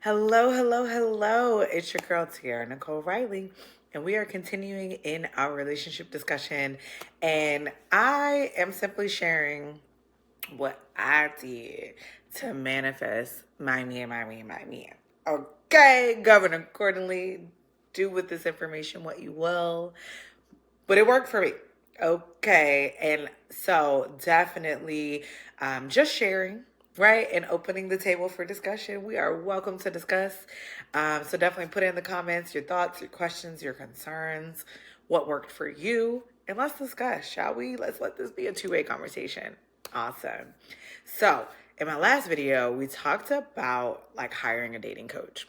Hello, hello, hello. It's your girl, Tiara Nicole Riley, and we are continuing in our relationship discussion. And I am simply sharing what I did to manifest my man. Okay, govern accordingly. Do with this information what you will. But it worked for me. Okay. And so definitely just sharing, right? And opening the table for discussion. We are welcome to discuss. So definitely put in the comments your thoughts, your questions, your concerns, what worked for you. And let's discuss, shall we? Let's let this be a two-way conversation. Awesome. So in my last video, we talked about like hiring a dating coach.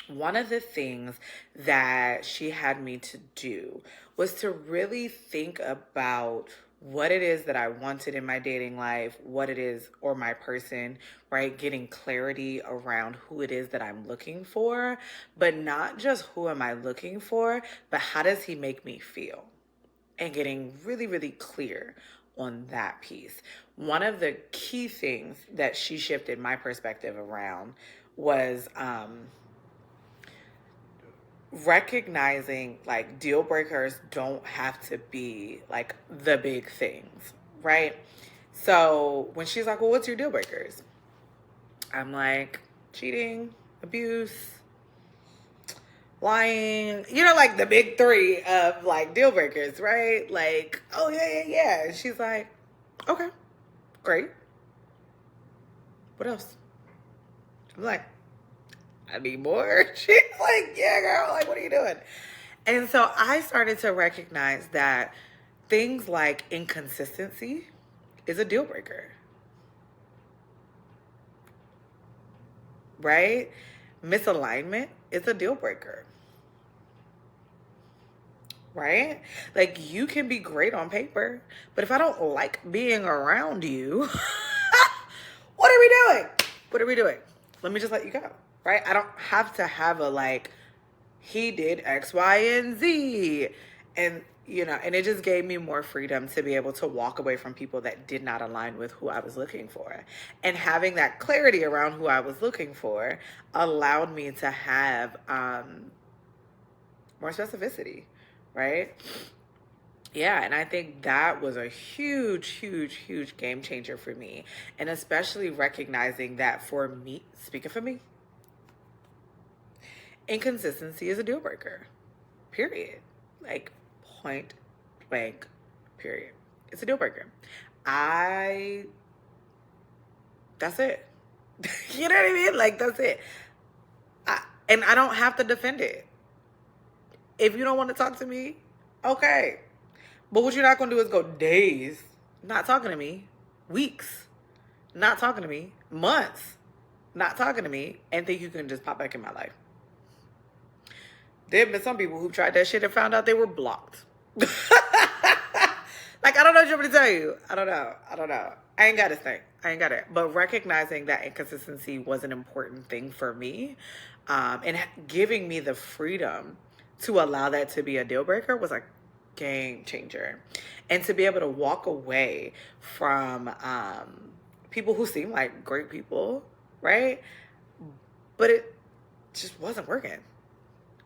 One of the things that she had me to do was to really think about what it is that I wanted in my dating life, what it is, or my person, right? Getting clarity around who it is that I'm looking for, but not just who am I looking for, but how does he make me feel? And getting really, really clear on that piece. One of the key things that she shifted my perspective around was, recognizing like deal breakers don't have to be like the big things, right? So when she's like, well, what's your deal breakers? I'm like, cheating, abuse, lying, like the big three of like deal breakers, right? Like, oh, yeah. And she's like, okay, great. What else? I'm like, I need more. She's like, yeah, girl, like, what are you doing? And so I started to recognize that things like inconsistency is a deal breaker, right? Misalignment is a deal breaker, right? Like you can be great on paper, but if I don't like being around you, what are we doing? What are we doing? Let me just let you go, right? I don't have to have a like, he did X, Y, and Z. And, and it just gave me more freedom to be able to walk away from people that did not align with who I was looking for. And having that clarity around who I was looking for allowed me to have more specificity, right? Yeah, and I think that was a huge game changer for me. And especially recognizing that for me, speaking for me, inconsistency is a deal breaker. Period. Like point blank, period. It's a deal breaker. That's it. You know what I mean? Like, that's it. And I don't have to defend it. If you don't want to talk to me, okay. But what you're not going to do is go days not talking to me, weeks not talking to me, months not talking to me, and think you can just pop back in my life. There have been some people who tried that shit and found out they were blocked. Like, I don't know what you want me to tell you. I don't know. I ain't got this thing. I ain't got it. But recognizing that inconsistency was an important thing for me, and giving me the freedom to allow that to be a deal breaker was a game changer. And to be able to walk away from people who seem like great people, right? But it just wasn't working.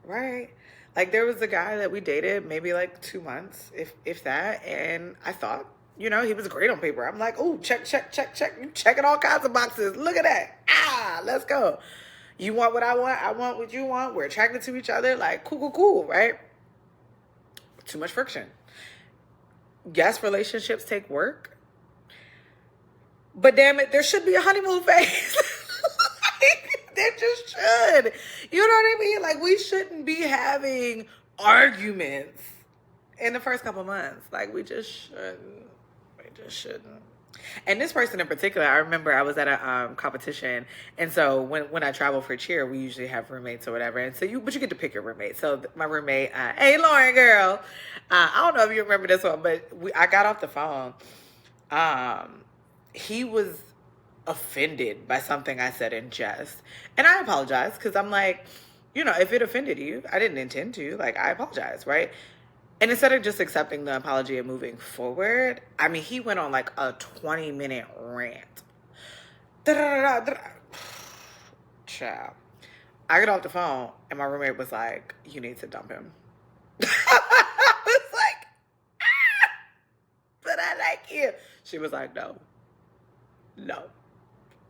Right. Like there was a guy that we dated maybe like 2 months, if that. And I thought, he was great on paper. I'm like, oh, check. You checking all kinds of boxes. Look at that. Let's go. You want what I want. I want what you want. We're attracted to each other. Like, cool. Right. Too much friction. Yes, relationships take work. But damn it, there should be a honeymoon phase. There just should. You know what I mean? Like, we shouldn't be having arguments in the first couple months. Like, we just shouldn't. And this person in particular, I remember I was at a competition, and so when I travel for cheer, we usually have roommates or whatever. And so you get to pick your roommate. So my roommate, hey Lauren, girl, I don't know if you remember this one, but I got off the phone. He was offended by something I said in jest. And I apologize because I'm like, if it offended you, I didn't intend to. Like, I apologize, right? And instead of just accepting the apology and moving forward, I mean, he went on like a 20-minute rant. Child. I get off the phone and my roommate was like, you need to dump him. I was like, but I like you. She was like, no, no,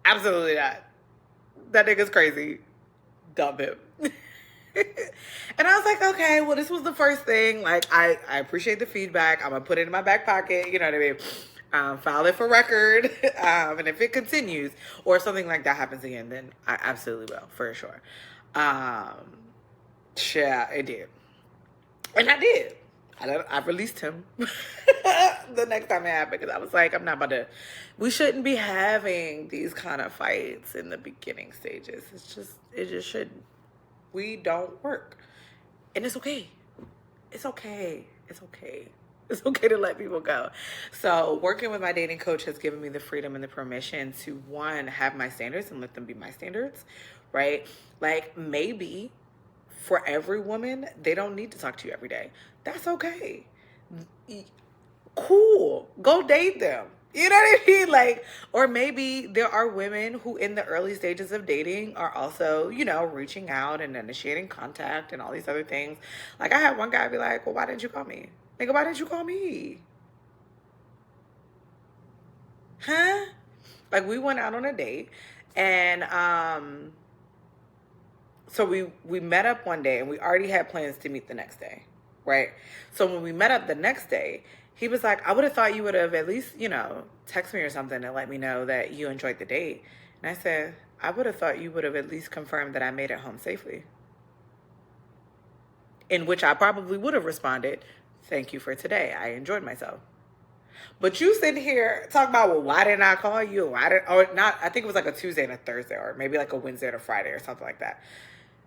absolutely not. That nigga's crazy. Dump him. And I was like, okay, well, this was the first thing. Like, I appreciate the feedback. I'm going to put it in my back pocket. You know what I mean? File it for record. And if it continues or something like that happens again, then I absolutely will, for sure. Yeah, it did. And I did. I released him the next time it happened because I was like, I'm not about to. We shouldn't be having these kind of fights in the beginning stages. It just shouldn't. We don't work. And it's okay. It's okay. It's okay. It's okay to let people go. So working with my dating coach has given me the freedom and the permission to, one, have my standards and let them be my standards, right? Like, maybe for every woman, they don't need to talk to you every day. That's okay. Cool. Go date them. You know what I mean? Like, or maybe there are women who in the early stages of dating are also, reaching out and initiating contact and all these other things. Like, I had one guy be like, well, why didn't you call me? Nigga, why didn't you call me? Huh? Like, we went out on a date and so we met up one day and we already had plans to meet the next day, right? So when we met up the next day, he was like, I would have thought you would have at least, text me or something and let me know that you enjoyed the date. And I said, I would have thought you would have at least confirmed that I made it home safely. In which I probably would have responded, thank you for today. I enjoyed myself. But you sitting here talking about, well, why didn't I call you? Or not, I think it was like a Tuesday and a Thursday or maybe like a Wednesday and a Friday or something like that.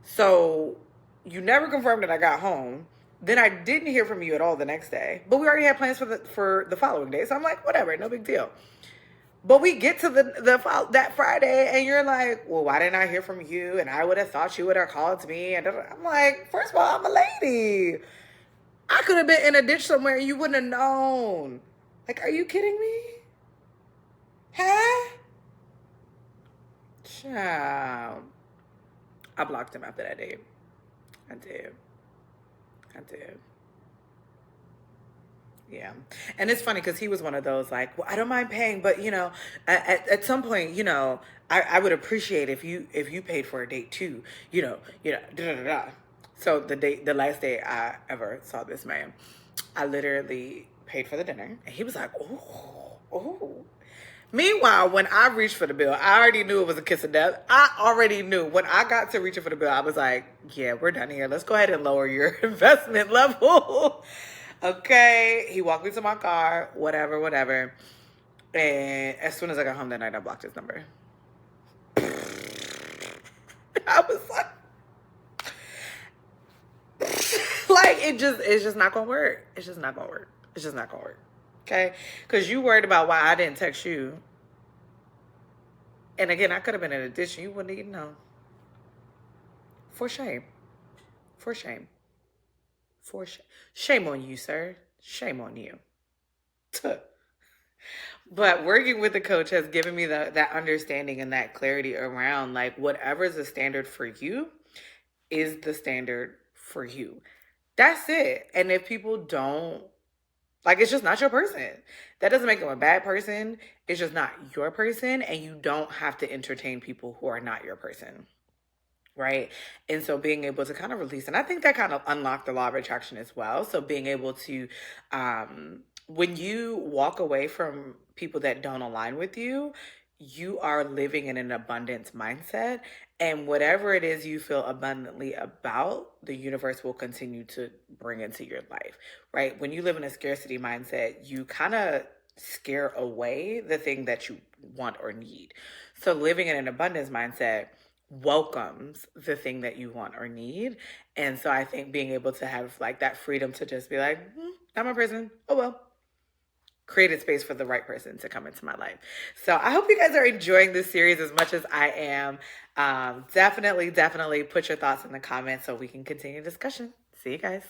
So you never confirmed that I got home. Then I didn't hear from you at all the next day. But we already had plans for the following day. So I'm like, whatever, no big deal. But we get to that Friday and you're like, well, why didn't I hear from you? And I would have thought you would have called me. And I'm like, first of all, I'm a lady. I could have been in a ditch somewhere and you wouldn't have known. Like, are you kidding me? Huh? Child. I blocked him after that day. I did. Yeah. And it's funny because he was one of those like, well, I don't mind paying, but at some point, I would appreciate if you paid for a date too, da, da, da, da. So the last day I ever saw this man, I literally paid for the dinner and he was like, oh. Meanwhile, when I reached for the bill, I already knew it was a kiss of death. I already knew. When I got to reaching for the bill, I was like, yeah, we're done here. Let's go ahead and lower your investment level. Okay. He walked me to my car, whatever. And as soon as I got home that night, I blocked his number. I was like, it's just not going to work. It's just not going to work. Okay? Because you worried about why I didn't text you. And again, I could have been in a ditch and you wouldn't even know. For shame. Shame on you, sir. Shame on you. But working with the coach has given me that understanding and that clarity around like whatever's the standard for you is the standard for you. That's it. And if people don't, like, it's just not your person. That doesn't make them a bad person. It's just not your person. And you don't have to entertain people who are not your person. Right. And so being able to kind of release, and I think that kind of unlocked the law of attraction as well. So being able to, when you walk away from people that don't align with you, you are living in an abundance mindset. And whatever it is you feel abundantly about, the universe will continue to bring into your life, right? When you live in a scarcity mindset, you kind of scare away the thing that you want or need. So living in an abundance mindset welcomes the thing that you want or need. And so I think being able to have like that freedom to just be like, not my person. Oh, well. Created space for the right person to come into my life. So I hope you guys are enjoying this series as much as I am. Definitely put your thoughts in the comments so we can continue discussion. See you guys.